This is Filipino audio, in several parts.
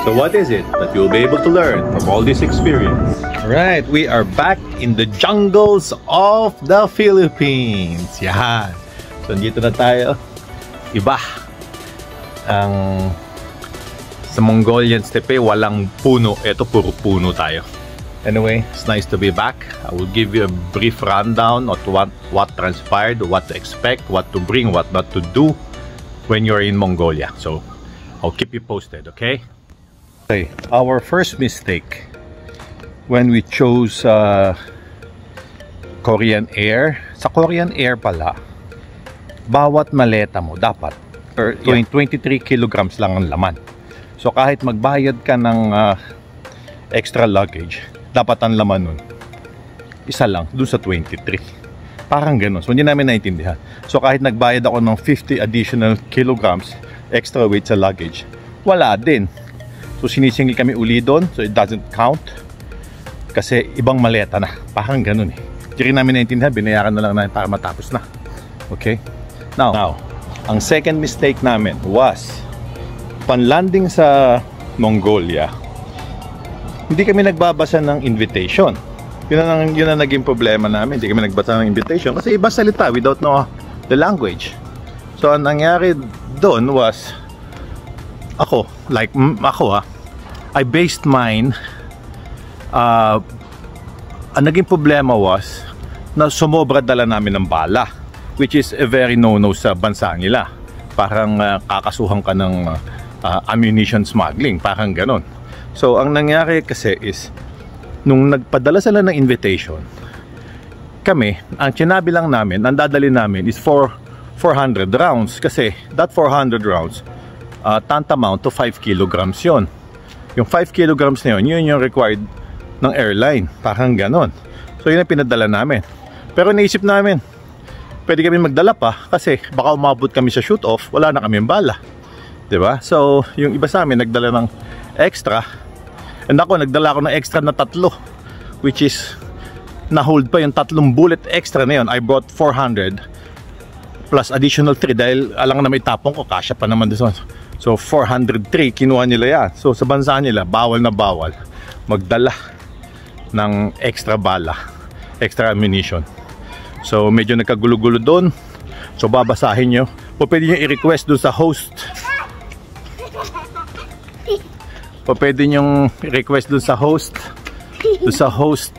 So what is it that you'll be able to learn from all this experience? Alright, we are back in the jungles of the Philippines. Yan. So dito na tayo. Iba. Sa Mongolian steppe, walang puno. Ito, puro puno tayo. Anyway, it's nice to be back. I will give you a brief rundown of what transpired, what to expect, what to bring, what not to do when you're in Mongolia. So I'll keep you posted, okay? Okay, our first mistake when we chose Korean Air. Sa Korean Air pala, bawat maleta mo dapat 23 kilograms lang ang laman. So kahit magbayad ka ng extra luggage, dapat ang laman nun isa lang dun sa 23. Parang ganun. So hindi namin naintindihan. So kahit nagbayad ako ng 50 additional kilograms extra weight sa luggage, wala din. So sinisingil kami uli doon, so it doesn't count kasi ibang maleta na. Parang ganun eh. Hindi rin namin naintindihan, binayaran na lang namin para matapos na. Okay? Now, ang second mistake namin was pan-landing sa Mongolia. Hindi kami nagbabasa ng invitation. Yun ang naging problema namin. Hindi kami nagbasa ng invitation kasi iba salita without know the language. So ang nangyari doon was I based mine ang naging problema was na sumobra dala namin ng bala, which is a very no-no sa bansa nila. Parang kakasuhan ka ng ammunition smuggling, parang ganon. So ang nangyari kasi is nung nagpadala sila ng invitation, kami, ang sinabi lang namin, ang dadali namin is 400 rounds kasi that 400 rounds tantamount to 5 kilograms yon. Yung 5 kilograms na yun yung required ng airline, parang ganon. So yun ang pinadala namin. Pero naisip namin, pwede kami magdala pa kasi baka umabot kami sa shoot off, wala na kaming bala, diba? So yung iba sa amin nagdala ng extra, and ako nagdala ako ng extra na 3, which is na-hold pa yung 3 bullet extra na yun. I brought 400 plus additional 3 dahil alang na may tapong ko, kasya pa naman doon. So 403 kinuha nila yan. So sa bansa nila, bawal na bawal magdala ng extra bala, extra ammunition. So medyo nagkagulo-gulo doon. So babasahin nyo. Pwede nyo i-request doon sa host. Pwede nyo i-request doon sa host. Doon sa host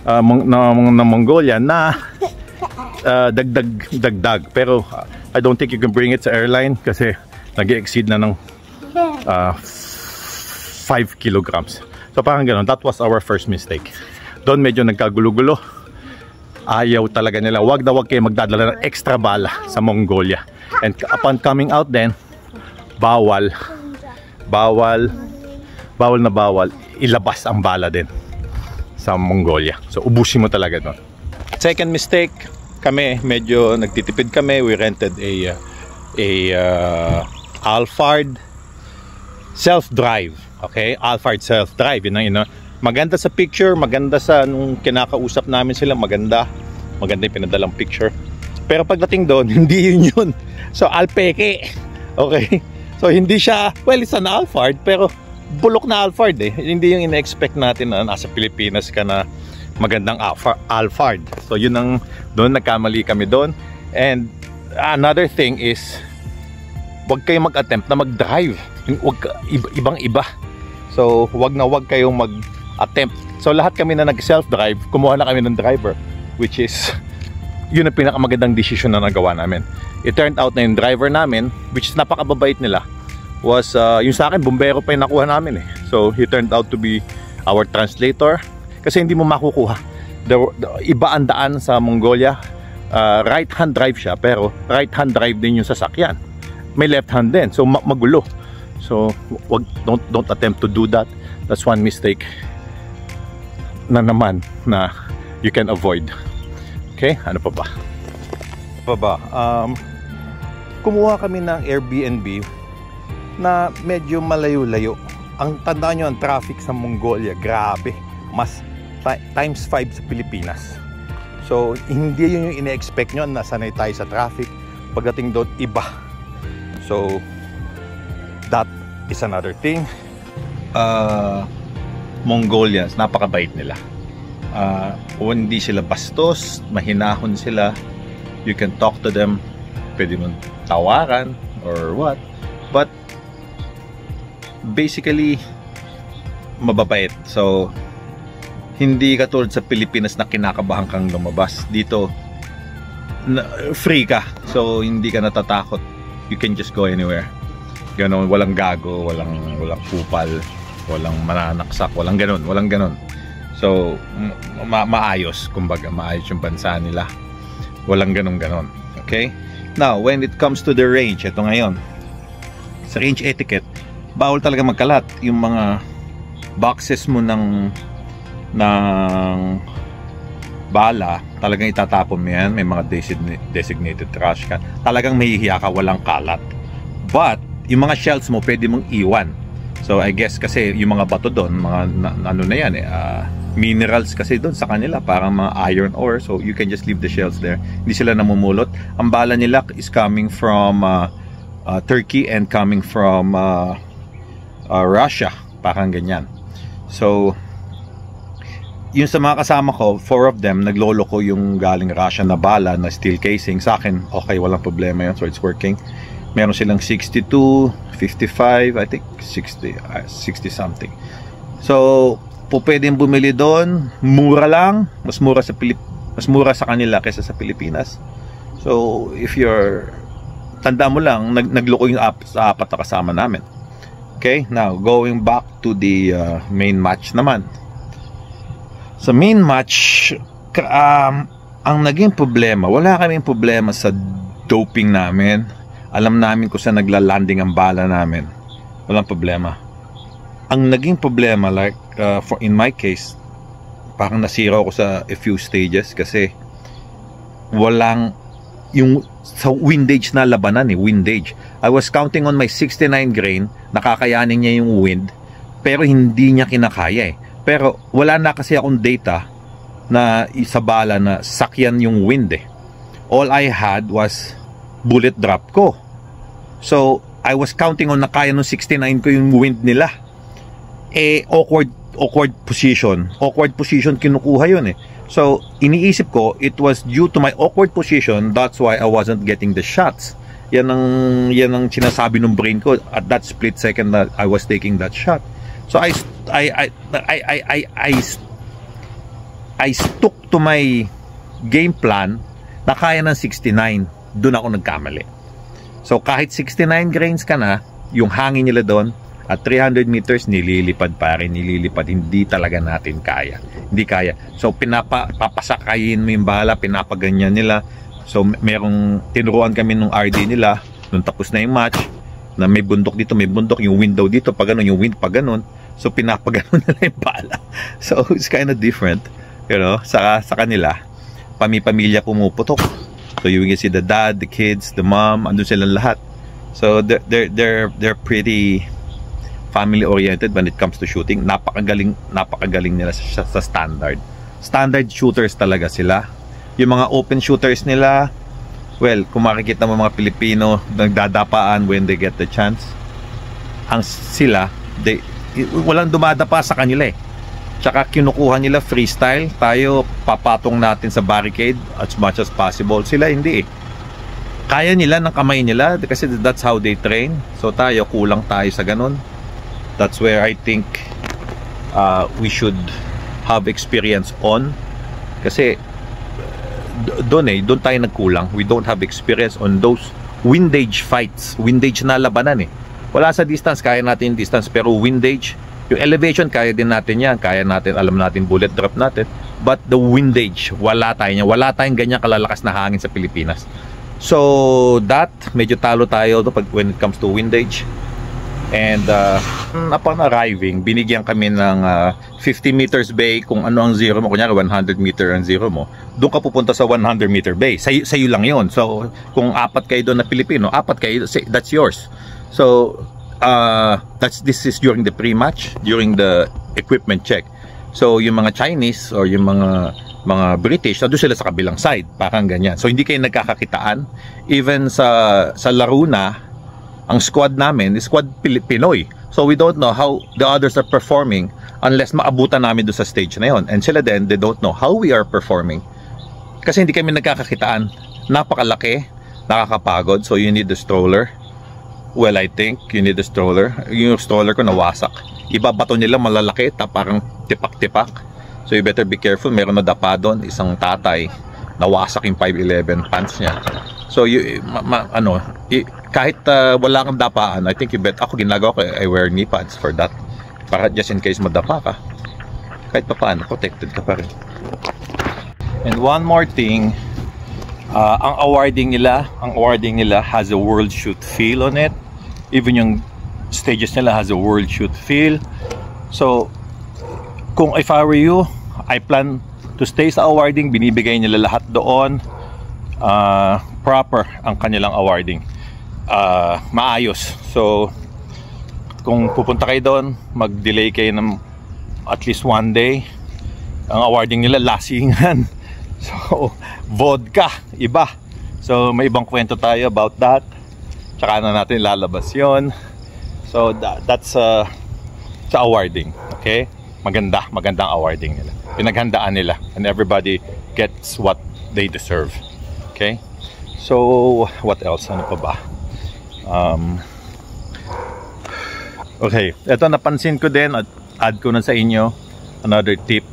ng Mongolia na dagdag. Pero I don't think you can bring it sa airline kasi nag-exceed na ng 5 kilograms. So parang gano'n. That was our first mistake. Doon medyo nagkagulo-gulo. Ayaw talaga nila. Wag kayo magdadala ng extra bala sa Mongolia. And upon coming out then, bawal ilabas ang bala din sa Mongolia. So ubusin mo talaga doon. Second mistake, kami medyo nagtitipid kami. We rented a Alphard self-drive. Okay, Alphard self-drive. Yun ang maganda sa picture, maganda sa nung kinakausap namin sila, maganda yung pinadalang picture. Pero pagdating doon, hindi yun. So Alpeke. Okay? So hindi siya, well, it's an Alphard, pero bulok na Alphard eh. Hindi yung ina-expect natin na nasa Pilipinas ka na magandang Alphard. So yun ang, doon nagkamali kami doon. And another thing is, wag kayong mag-attempt na mag-drive. Ibang-iba. So wag kayong mag-attempt. So lahat kami na nag-self-drive, kumuha na kami ng driver, which is yun ang pinakamagandang decision na nagawa namin. It turned out na yung driver namin, which is napakababait nila, was yung sa akin, bumbero pa yung nakuha namin eh. So he turned out to be our translator kasi hindi mo makukuha. Iba ang daan sa Mongolia. Right hand drive siya, pero right hand drive din yung sasakyan. May left hand din, so magulo. So don't attempt to do that. That's one mistake na naman na you can avoid. Okay, ano pa ba? Kumuha kami ng Airbnb na medyo malayo-layo. Ang tandaan nyo, ang traffic sa Mongolia, grabe, mas times 5 sa Pilipinas. So hindi yun yung ine-expect nyo na sanay tayo sa traffic. Pagdating doon, iba. So is another thing. Mongolians, napakabait nila. Hindi sila bastos, mahinahon sila. You can talk to them, pwede mong tawaran or what, but basically mababait. So hindi katulad sa Pilipinas na kinakabahan kang lumabas. Dito free ka, so hindi ka natatakot. You can just go anywhere. Ganon, walang gago, walang kupal, walang mananaksak, walang ganon. So maayos, kumbaga maayos yung bansa nila. Walang ganon. Okay? Now, when it comes to the range, ito ngayon, sa range etiquette, bawal talaga magkalat. Yung mga boxes mo ng bala, talagang itatapon mo yan. May mga designated trash can. Talagang mahihiya ka, walang kalat. But yung mga shells mo, pwede mong iwan. So I guess kasi yung mga bato doon, mga ano na yan minerals kasi doon sa kanila, parang mga iron ore, so you can just leave the shells there. Hindi sila namumulot. Ang bala nila is coming from Turkey and coming from Russia, parang ganyan. So yung sa mga kasama ko, 4 of them, naglolo ko yung galing Russia na bala na steel casing. Sa akin, okay, walang problema yun, so it's working. Meron silang 62, 55, I think 60 something. So pwedeng bumili doon, mura lang, mas mura sa kanila kaysa sa Pilipinas. So if you're, tanda mo lang, nagloko yung sa 4 na kasama namin. Okay, now going back to the main match naman. Sa main match, ang naging problema, wala kaming problema sa doping namin. Alam namin kung saan nagla-landing ang bala namin. Walang problema. Ang naging problema, like in my case, parang nasira ako sa a few stages kasi walang yung sa windage na labanan windage. I was counting on my 69 grain, nakakayanin niya yung wind, pero hindi niya kinakaya Pero wala na kasi akong data na sa bala na sakyan yung wind All I had was bullet drop ko. So I was counting on na kaya ng 69 ko yung wind nila. Awkward position kinukuha yun So iniisip ko, it was due to my awkward position, that's why I wasn't getting the shots. Yan ang sinasabi ng brain ko at that split second that I was taking that shot. So I stuck to my game plan na kaya ng 69. Doon ako nagkamali. So kahit 69 grains ka na, yung hangin nila doon at 300 meters, nililipad, hindi talaga natin kaya. Hindi kaya. So papasakayin mo yung bala, pinapaganyan nila. So merong tinuruan kami nung RD nila nung tapos na yung match, na may bundok dito, may bundok, yung window dito pag ganun, yung wind pag ganun. So pinapaganon nila yung bala. So it's kind of different, sa kanila. Pamilya pumuputok. So you can see the dad, the kids, the mom, andun silang lahat. So they're pretty family oriented when it comes to shooting. Napakagaling nila sa standard shooters talaga sila. Yung mga open shooters nila, well, kung makikita mo mga Pilipino nagdadapaan when they get the chance, walang dumadapa sa kanila Tsaka kinukuha nila freestyle. Tayo papatong natin sa barricade as much as possible. Sila hindi kaya nila ng kamay nila kasi that's how they train. So tayo, kulang tayo sa ganun. That's where I think we should have experience on. Kasi doon tayo nagkulang. We don't have experience on those windage fights. Windage na labanan Wala sa distance, kaya natin yung distance. Pero windage, yung elevation, kaya din natin yan. Kaya natin, alam natin bullet drop natin. But the windage, wala tayong ganyan kalalakas na hangin sa Pilipinas. So that, medyo talo tayo when it comes to windage. And upon arriving, binigyan kami ng 50 meters bay. Kung ano ang zero mo, kunyari 100 meter ang zero mo, doon ka pupunta sa 100 meter bay. Sa'yo lang yon. So kung 4 kayo doon na Pilipino, 4 kayo, that's yours. So this is during the pre-match, during the equipment check. So yung mga Chinese or yung mga British, doon sila sa kabilang side, parang ganyan. So hindi kayo nagkakakitaan. Even sa laro na, ang squad namin, squad Pinoy. So we don't know how the others are performing unless maabutan namin doon sa stage na yon. And sila din, they don't know how we are performing. Kasi hindi kami nagkakakitaan. Napakalaki, nakakapagod. So you need the stroller. Well, I think you need the stroller. Yung stroller ko nawasak. Iba bato nila malalaki, parang tipak-tipak. So you better be careful. Meron na dapa doon, isang tatay. Nawasak yung 511 pants niya. So kahit wala kang dapaan, I think ako ginagawa ko, I wear knee pads for that. Para just in case madapa ka, kahit pa paano, protected ka pa rin. And one more thing, ang awarding nila has a world shoot feel on it. Even yung stages nila has a world shoot feel. So kung if I were you, I plan to stay sa awarding. Binibigay nila lahat doon. Proper ang kanilang awarding, maayos. So kung pupunta kayo doon, mag-delay kayo ng at least one day. Ang awarding nila lasingan, so vodka, iba. So may ibang kwento tayo about that, tsaka na natin lalabas yon. So that's sa awarding. Okay, magandang awarding nila, pinaghandaan nila, and everybody gets what they deserve. Okay, so what else? Ano pa ba? Okay, ito napansin ko din at add ko na sa inyo another tip.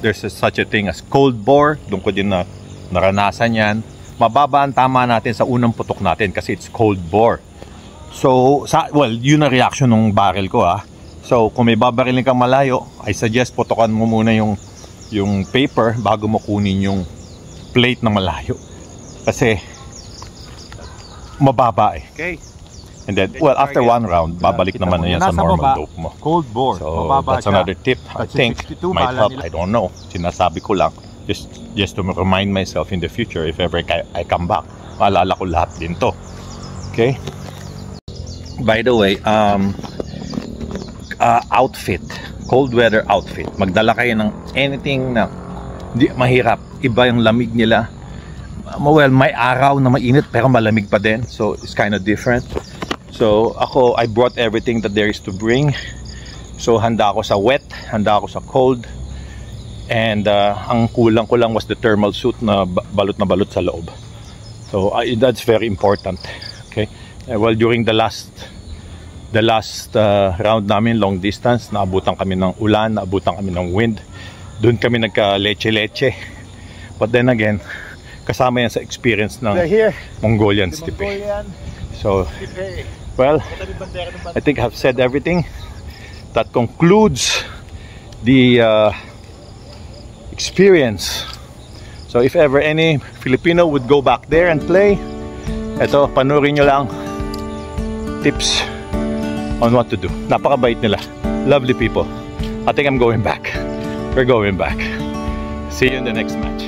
There's such a thing as cold bore. Doon ko din na naranasan yan. Mababa ang tama natin sa unang putok natin kasi it's cold bore. So yun ang reaction ng barrel ko ha. So kung may babarilin kang malayo, I suggest putokan mo muna yung paper bago mo kunin yung plate na malayo, kasi mababa eh. Okay. And then, after one round, babalik naman na yan sa normal dope mo. Cold bore. So that's another tip. I think might help. I don't know. Sinasabi ko lang just to remind myself in the future if ever I come back. Maalala ko lahat din to. Okay. By the way, outfit, cold weather outfit. Magdala kayo ng anything na di mahirap. Iba yung lamig nila. Well, may araw na mainit pero malamig pa din. So it's kind of different. So I brought everything that there is to bring. So handa ako sa wet, handa ako sa cold. And ang kulang ko lang was the thermal suit na balot sa loob. So that's very important. Okay. Well, during the last round namin, long distance, naabutan kami ng ulan, naabutan kami ng wind. Doon kami nagka-leche-leche. But then again, kasama yan sa experience ng Mongolian Stipe. So, well, I think I've said everything. That concludes the experience. So if ever any Filipino would go back there and play, eto, panurin nyo lang tips on what to do. Napakabait nila. Lovely people. I think I'm going back. We're going back. See you in the next match.